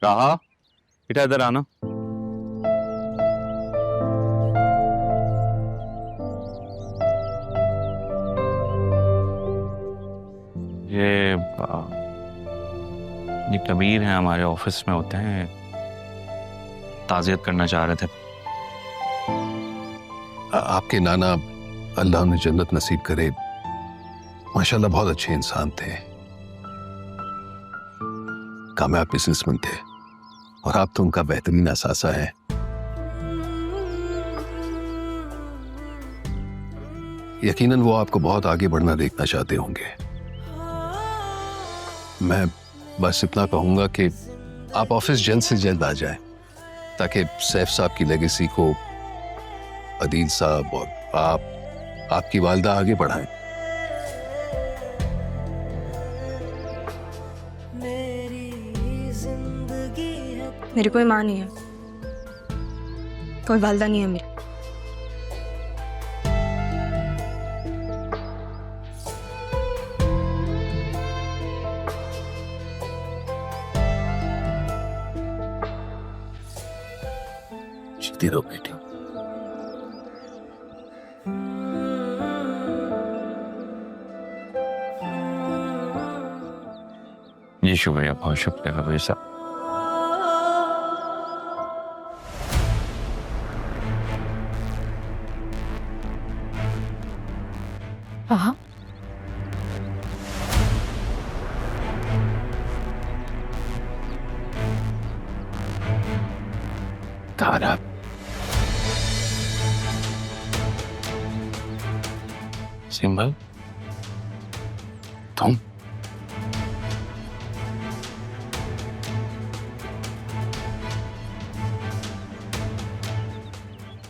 राहा, बेटा इधर आना। ये ये कबीर हैं, हमारे ऑफिस में होते हैं, ताज़ियत करना चाह रहे थे। आपके नाना, अल्लाह उन्हें जन्नत नसीब करे, माशाल्लाह बहुत अच्छे इंसान थे, कामयाब बिजनेसमैन थे, और आप तो उनका बेहतरीन असासा है। यकीनन वो आपको बहुत आगे बढ़ना देखना चाहते होंगे। मैं बस इतना कहूंगा कि आप ऑफिस जल्द से जल्द आ जाएं, ताकि सैफ साहब की लेगेसी को अदील साहब और आपकी वालदा आगे बढ़ाएं। मेरी कोई माँ नहीं है, कोई वालदा नहीं है मेरी। जीती रहो बेटी। जी शुक्रिया, बहुत शुक्रिया कबीर साहब। हाँ, तारा, सिंबल, तुम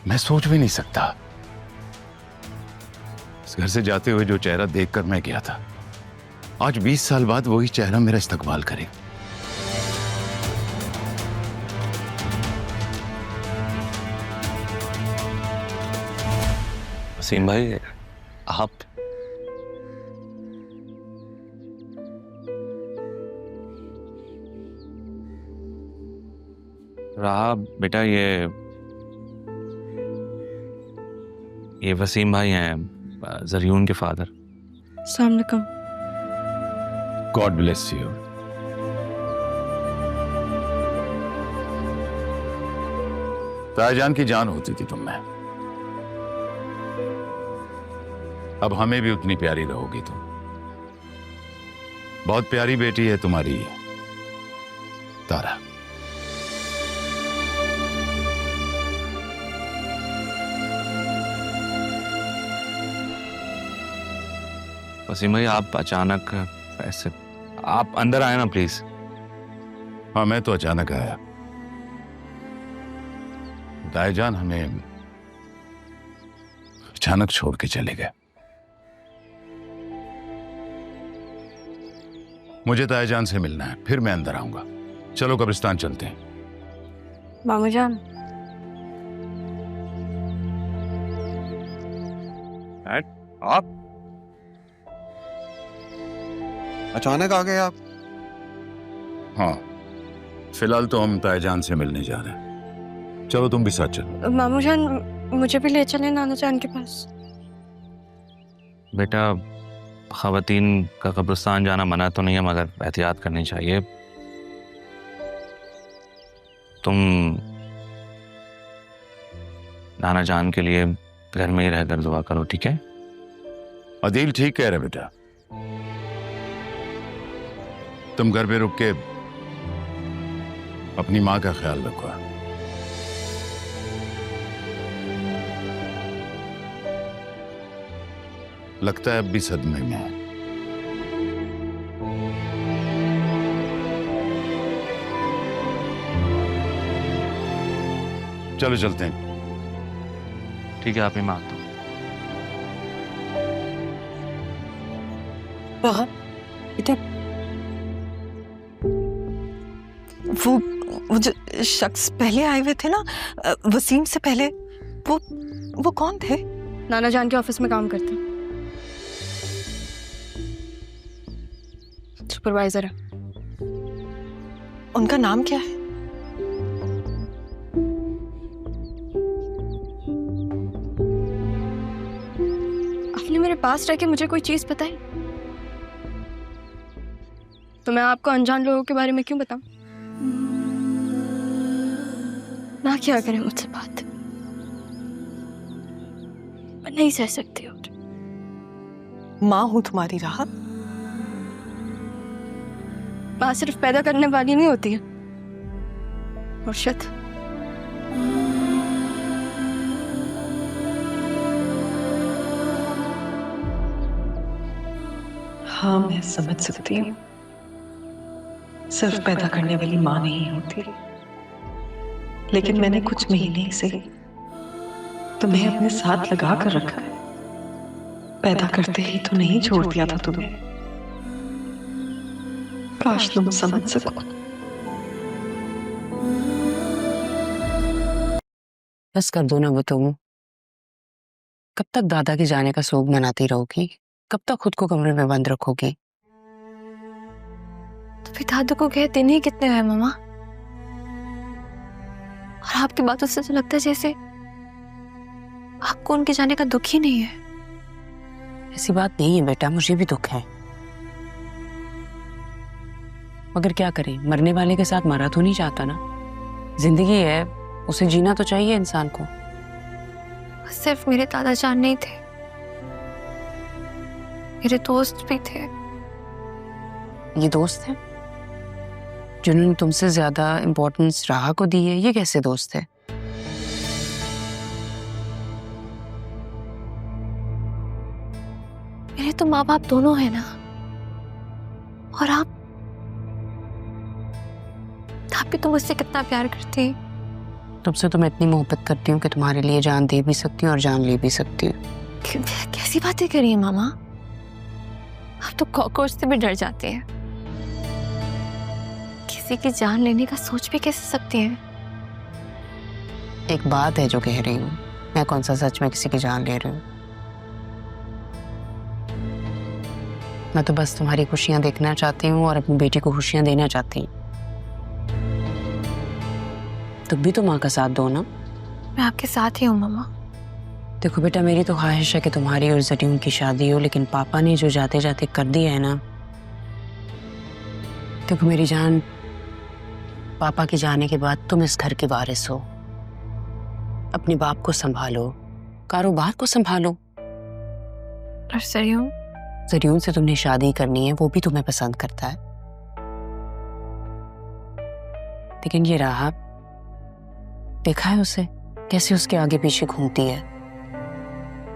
मैं सोच भी नहीं सकता, इस घर से जाते हुए जो चेहरा देखकर मैं गया था, आज 20 साल बाद वही चेहरा मेरा इस्तकबाल करे। वसीम भाई, आप रहा बेटा, ये वसीम भाई हैं, जरियून के फादर। अस्सलाम वालेकुम। God bless you. ताजान की जान होती थी तुम में, अब हमें भी उतनी प्यारी रहोगी तुम। बहुत प्यारी बेटी है तुम्हारी तारा। वसीम भाई, आप अचानक ऐसे, आप अंदर आए ना प्लीज। हाँ, मैं तो अचानक आया, दाईजान हमें अचानक छोड़ के चले गए। मुझे ताईजान से मिलना है, फिर मैं अंदर आऊंगा। चलो कब्रिस्तान चलते हैं। मामू जान, आप अचानक आ गए आप? हाँ, फिलहाल तो हम ताईजान से मिलने जा रहे हैं। चलो तुम भी साथ चलो। मामू जान मुझे भी ले चले नाना जान के पास। बेटा, ख़वातीन का कब्रिस्तान जाना मना तो नहीं है, मगर एहतियात करनी चाहिए। तुम नाना जान के लिए घर में ही रहकर दुआ करो, ठीक है? अदील ठीक कह रहे बेटा, तुम घर पे रुक के अपनी माँ का ख्याल रखो। लगता है अब भी सदमे में है। चलो चलते हैं। ठीक है, आप ही मैं आता हूँ। इधर वो जो शख्स पहले आए हुए थे ना, वसीम से पहले, वो कौन थे? नाना जान के ऑफिस में काम करते हैं, सुपरवाइजर है। उनका नाम क्या है? पास रह के मुझे कोई चीज बताई तो मैं आपको अनजान लोगों के बारे में क्यों बताऊं? ना क्या करें मुझसे बात, मैं नहीं सह सकती और माँ हूं तुम्हारी राहत। माँ सिर्फ पैदा करने वाली नहीं होती है मुर्शद। हाँ मैं समझ सकती हूँ, सिर्फ पैदा करने वाली माँ नहीं होती, लेकिन मैंने कुछ महीने से तुम्हें अपने साथ लगा कर रखा है। पैदा करते ही तो नहीं छोड़ दिया था तुम्हें। काश तुम समझ सको। बस कर दो ना वो तुम। कब तक दादा के जाने का शोक मनाती रहोगी? कब तक खुद को कमरे में बंद रखोगी? तो फिर दादू को गए दिन ही कितने हुए मामा? और आपकी बातों से तो लगता है जैसे आपको उनके जाने का दुख ही नहीं है। ऐसी बात नहीं है बेटा, मुझे भी दुख है, मगर क्या करें, मरने वाले के साथ मरा तो नहीं चाहता ना। जिंदगी है, उसे जीना तो चाहिए इंसान को। सिर्फ मेरे दादा जान नहीं थे, मेरे दोस्त भी थे। ये दोस्त है जिन्होंने तुमसे ज्यादा इम्पोर्टेंस राहा को दी है? ये कैसे दोस्त है? मेरे तो माँ बाप दोनों हैं ना, और आप भी तो मुझसे कितना प्यार करती हैं। तुमसे तो मैं इतनी मोहब्बत करती हूँ कि तुम्हारे लिए जान दे भी सकती हूँ और जान ले भी सकती हूँ। कैसी बातें करी है मामा? आप तो कॉकरोच से भी डर जाते हैं, किसी की जान लेने का सोच भी कैसे सकते हैं? एक बात है जो कह रही हूँ, मैं कौन सा सच में किसी की जान ले रही हूँ? मैं तो बस तुम्हारी खुशियां देखना चाहती हूँ और अपनी बेटी को खुशियां देना चाहती हूँ। तुम भी तो माँ का साथ दो ना। मैं आपके साथ ही हूँ मामा। देखो बेटा, मेरी तो ख्वाहिश है कि तुम्हारी और जरीन की शादी हो, लेकिन पापा ने जो जाते जाते कर दिया है ना। देखो मेरी जान, पापा के जाने के बाद तुम इस घर के वारिस हो। अपने बाप को संभालो, कारोबार को संभालो। और जरीन से तुमने शादी करनी है, वो भी तुम्हें पसंद करता है। लेकिन ये राह देखा है उसे, कैसे उसके आगे पीछे घूमती है।